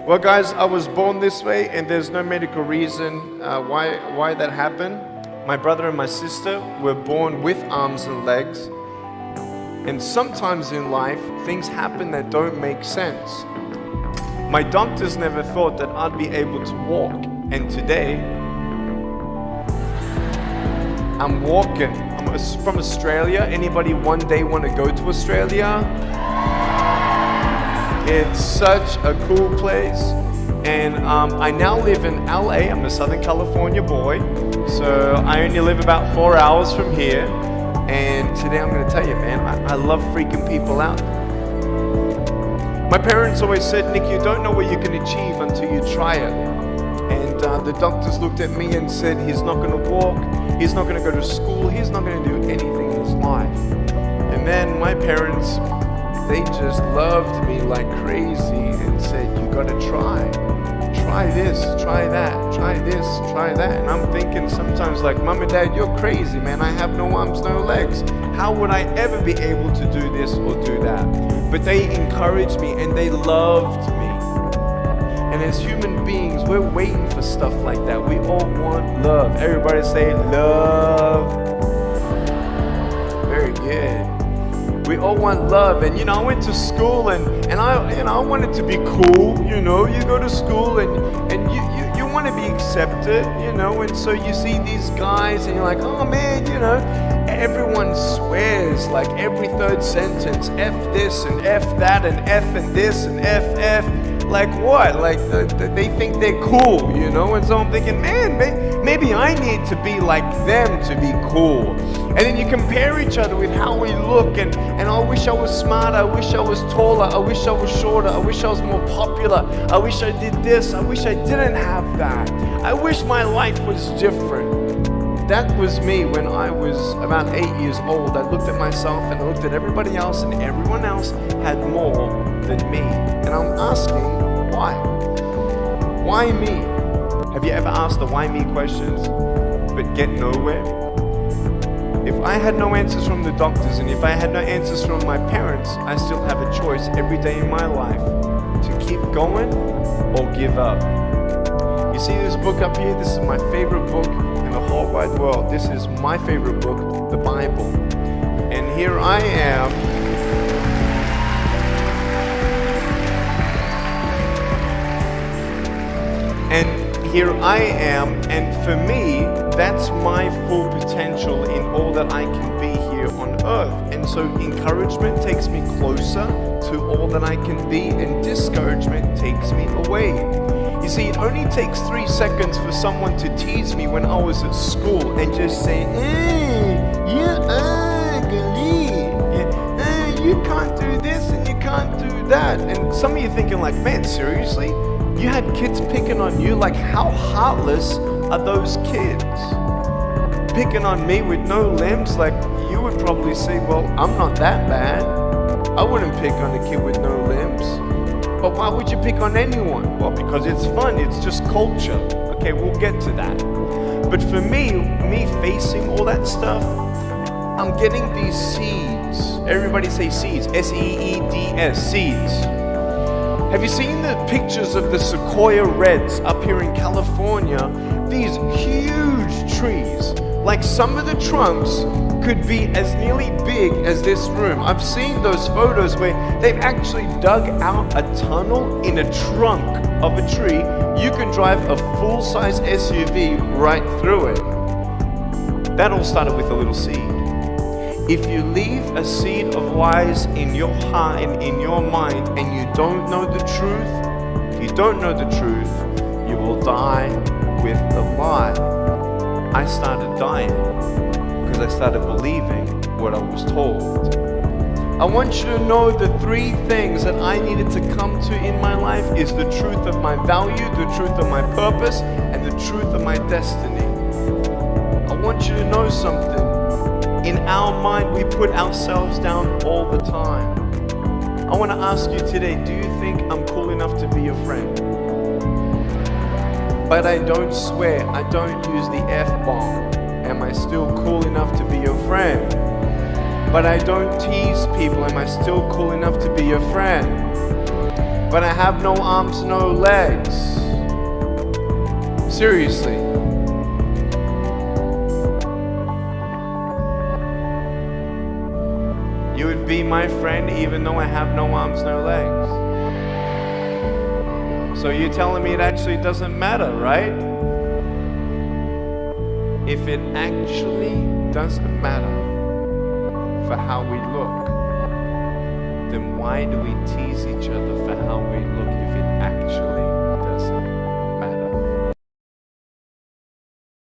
Well, guys, I was born this way, and there's no medical reason why that happened. My brother and my sister were born with arms and legs, and sometimes in life, things happen that don't make sense. My doctors never thought that I'd be able to walk, and today, I'm walking. I'm from Australia. Anybody one day want to go to Australia? It's such a cool place, and I now live in LA. I'm a Southern California boy, so I only live about 4 hours from here. And today I'm going to tell you, man, I love freaking people out. My parents always said, Nick, you don't know what you can achieve until you try it. And the doctors looked at me and said, he's not going to walk, he's not going to go to school, he's not going to do anything in his life. And then my parents, they just loved me like crazy and said, you gotta try this, try that, try this, try that. And I'm thinking sometimes like, Mom and Dad, you're crazy, man. I have no arms, no legs. How would I ever be able to do this or do that? But they encouraged me and they loved me. And as human beings, we're waiting for stuff like that. We all want love. Everybody say love. Very good. We all want love, and I went to school and I wanted to be cool. You go to school and you want to be accepted, and so you see these guys and you're like, oh man, everyone swears like every third sentence, F this and F that and F and this and F. Like what? Like they think they're cool, and so I'm thinking, man, maybe I need to be like them to be cool. And then you compare each other with how we look, and I wish I was smarter, I wish I was taller, I wish I was shorter, I wish I was more popular, I wish I did this, I wish I didn't have that. I wish my life was different. That was me when I was about 8 years old. I looked at myself and I looked at everybody else, and everyone else had more than me. And I'm asking, why? Why me? Have you ever asked the why me questions but get nowhere? If I had no answers from the doctors and if I had no answers from my parents, I still have a choice every day in my life to keep going or give up. You see this book up here? This is my favorite book in the whole wide world. This is my favorite book, the Bible. And here I am. And for me, that's my full potential in all that I can be here on earth. And so encouragement takes me closer to all that I can be, and discouragement takes me away. You see, it only takes 3 seconds for someone to tease me when I was at school and just say, you're ugly, you can't do this and you can't do that. And some of you thinking like, man, seriously? You had kids picking on you? Like, how heartless are those kids? Picking on me with no limbs? Like, you would probably say, well, I'm not that bad. I wouldn't pick on a kid with no limbs. But why would you pick on anyone? Well, because it's fun, it's just culture. Okay, we'll get to that. But for me facing all that stuff, I'm getting these seeds. Everybody say seeds, S-E-E-D-S, seeds. Have you seen the pictures of the sequoia reds up here in California? These huge trees, like some of the trunks could be as nearly big as this room. I've seen those photos where they've actually dug out a tunnel in a trunk of a tree. You can drive a full-size SUV right through it. That all started with a little seed. If you leave a seed of lies in your heart and in your mind and you don't know the truth, if you don't know the truth, you will die with the lie. I started dying because I started believing what I was told. I want you to know the 3 things that I needed to come to in my life is the truth of my value, the truth of my purpose, and the truth of my destiny. I want you to know something. In our mind, we put ourselves down all the time. I want to ask you today, do you think I'm cool enough to be your friend? But I don't swear, I don't use the F-bomb. Am I still cool enough to be your friend? But I don't tease people. Am I still cool enough to be your friend? when I have no arms, no legs? Seriously. You would be my friend even though I have no arms, no legs. So you're telling me it actually doesn't matter, right? If it actually doesn't matter for how we look, then why do we tease each other for how we look if it actually doesn't?